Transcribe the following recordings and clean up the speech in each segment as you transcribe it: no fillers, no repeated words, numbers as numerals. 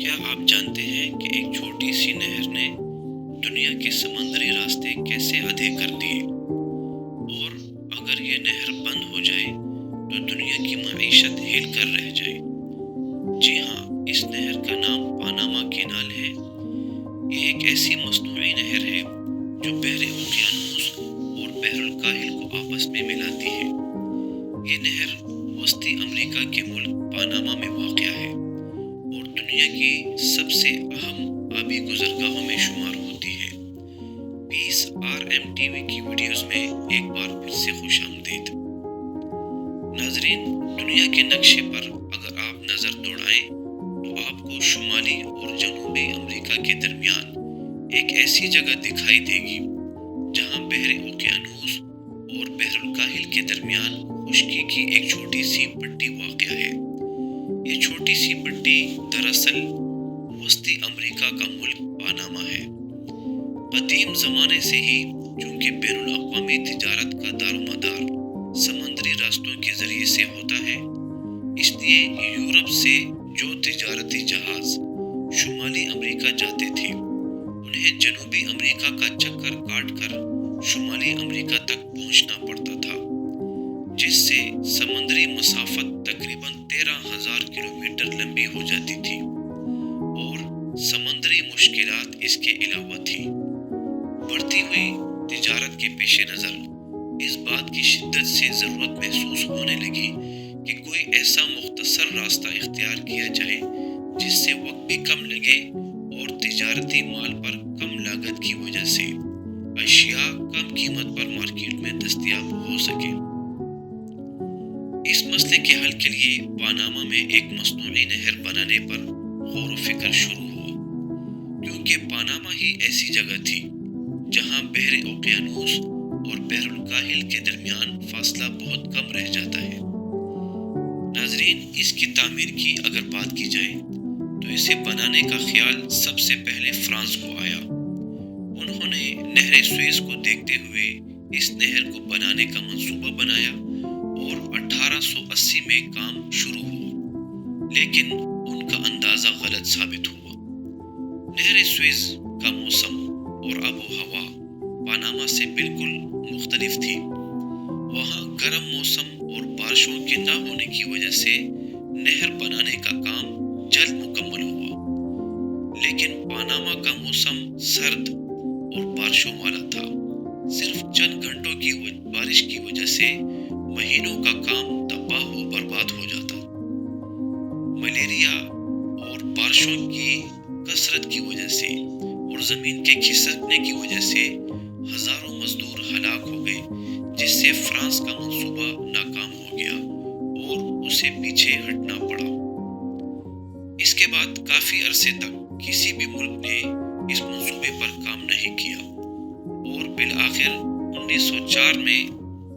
کیا آپ جانتے ہیں کہ ایک چھوٹی سی نہر نے دنیا کے سمندری راستے کیسے آدھے کر دیے؟ اور اگر یہ نہر بند ہو جائے تو دنیا کی معیشت ہل کر رہ جائے۔ جی ہاں، اس نہر کا نام پاناما کینال ہے۔ یہ ایک ایسی مصنوعی نہر ہے جو بحر اوقیانوس اور بحر الکاہل کو آپس میں ملاتی ہے۔ یہ نہر وسطی امریکہ کے ملک پاناما میں واقع ہے اور دنیا کی سب سے اہم آبی گزرگاہوں میں شمار ہوتی ہے۔ پیس RMTV کی ویڈیوز میں ایک بار پھر سے خوش آمدید۔ ناظرین، دنیا کے نقشے پر اگر آپ نظر دوڑائیں تو آپ کو شمالی اور جنوبی امریکہ کے درمیان ایک ایسی جگہ دکھائی دے گی جہاں بحر اوقیانوس اور بحر الکاہل کے درمیان خشکی کی ایک چھوٹی سی پٹی واقع ہے۔ یہ چھوٹی سی پٹی دراصل وسطی امریکہ کا ملک پاناما ہے۔ قدیم زمانے سے ہی چونکہ بین الاقوامی تجارت کا دار و مدار سمندری راستوں کے ذریعے سے ہوتا ہے، اس لیے یورپ سے جو تجارتی جہاز شمالی امریکہ جاتے تھے انہیں جنوبی امریکہ کا چکر کاٹ کر شمالی امریکہ تک پہنچنا پڑتا تھا، جس سے سمندری مسافت تقریباً 13,000 کلومیٹر لمبی ہو جاتی تھی اور سمندری مشکلات اس کے علاوہ تھی۔ بڑھتی ہوئی تجارت کے پیش نظر اس بات کی شدت سے ضرورت محسوس ہونے لگی کہ کوئی ایسا مختصر راستہ اختیار کیا جائے جس سے وقت بھی کم لگے اور تجارتی مال پر کم لاگت کی وجہ سے اشیاء کم قیمت پر مارکیٹ میں دستیاب ہو سکے۔ اس مسئلے کے حل کے لیے پاناما میں ایک مصنوعی نہر بنانے پر غور و فکر شروع ہوا، کیونکہ پاناما ہی ایسی جگہ تھی جہاں بحر اوقیانوس اور بحر الکاہل کے درمیان فاصلہ بہت کم رہ جاتا ہے۔ ناظرین، اس کی تعمیر کی اگر بات کی جائے تو اسے بنانے کا خیال سب سے پہلے فرانس کو آیا۔ انہوں نے نہر سوئز کو دیکھتے ہوئے اس نہر کو بنانے کا منصوبہ بنایا اور 1880 میں کام شروع ہوا، لیکن ان کا اندازہ غلط ثابت ہوا۔ نہر سوئز کا موسم اور آب و ہوا پاناما سے بالکل مختلف تھی۔ وہاں گرم موسم اور بارشوں کے نہ ہونے کی وجہ سے نہر بنانے کا کام جلد مکمل ہوا، لیکن پاناما کا موسم سرد اور بارشوں والا تھا۔ صرف چند گھنٹوں کی بارش کی وجہ سے مہینوں کا کام تباہ و برباد ہو جاتا۔ ملیریا اور بارشوں کی کثرت کی وجہ سے اور زمین کے کھسکنے کی وجہ سے ہزاروں مزدور ہلاک ہو گئے، جس سے فرانس کا منصوبہ ناکام ہو گیا اور اسے پیچھے ہٹنا پڑا۔ اس کے بعد کافی عرصے تک کسی بھی ملک نے اس منصوبے پر کام نہیں کیا اور بالآخر 1904 میں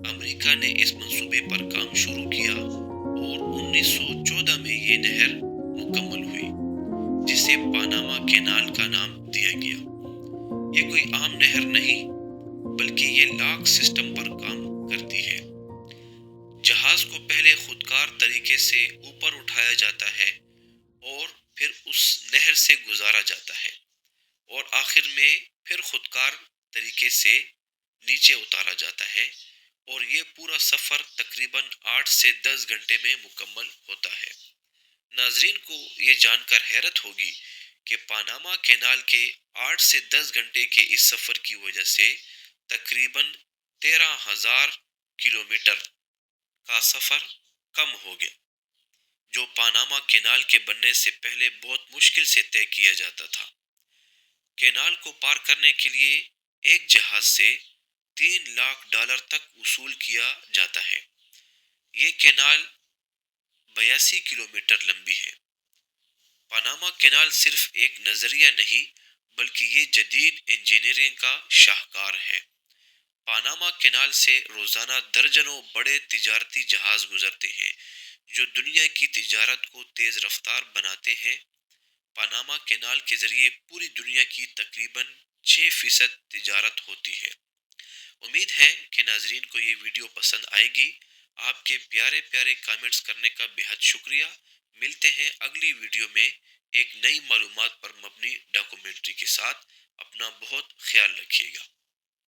امریکہ نے اس منصوبے پر کام شروع کیا اور 1914 میں یہ نہر مکمل ہوئی، جسے پاناما کینال کا نام دیا گیا۔ یہ کوئی عام نہر نہیں بلکہ یہ لاک سسٹم پر کام کرتی ہے۔ جہاز کو پہلے خودکار طریقے سے اوپر اٹھایا جاتا ہے اور پھر اس نہر سے گزارا جاتا ہے اور آخر میں پھر خودکار طریقے سے نیچے اتارا جاتا ہے، اور یہ پورا سفر تقریباً 8 سے 10 گھنٹے میں مکمل ہوتا ہے۔ ناظرین کو یہ جان کر حیرت ہوگی کہ پاناما کینال کے 8 سے 10 گھنٹے کے اس سفر کی وجہ سے تقریباً 13,000 کلومیٹر کا سفر کم ہو گیا، جو پاناما کینال کے بننے سے پہلے بہت مشکل سے طے کیا جاتا تھا۔ کینال کو پار کرنے کے لیے ایک جہاز سے $3 لاکھ تک وصول کیا جاتا ہے۔ یہ کینال 82 کلومیٹر لمبی ہے۔ پاناما کینال صرف ایک نظریہ نہیں بلکہ یہ جدید انجینئرنگ کا شاہکار ہے۔ پاناما کینال سے روزانہ درجنوں بڑے تجارتی جہاز گزرتے ہیں جو دنیا کی تجارت کو تیز رفتار بناتے ہیں۔ پاناما کینال کے ذریعے پوری دنیا کی تقریباً 6% تجارت ہوتی ہے۔ امید ہے کہ ناظرین کو یہ ویڈیو پسند آئے گی۔ آپ کے پیارے پیارے کامنٹس کرنے کا بہت شکریہ۔ ملتے ہیں اگلی ویڈیو میں ایک نئی معلومات پر مبنی ڈاکومنٹری کے ساتھ اپنا بہت خیال رکھیے گا۔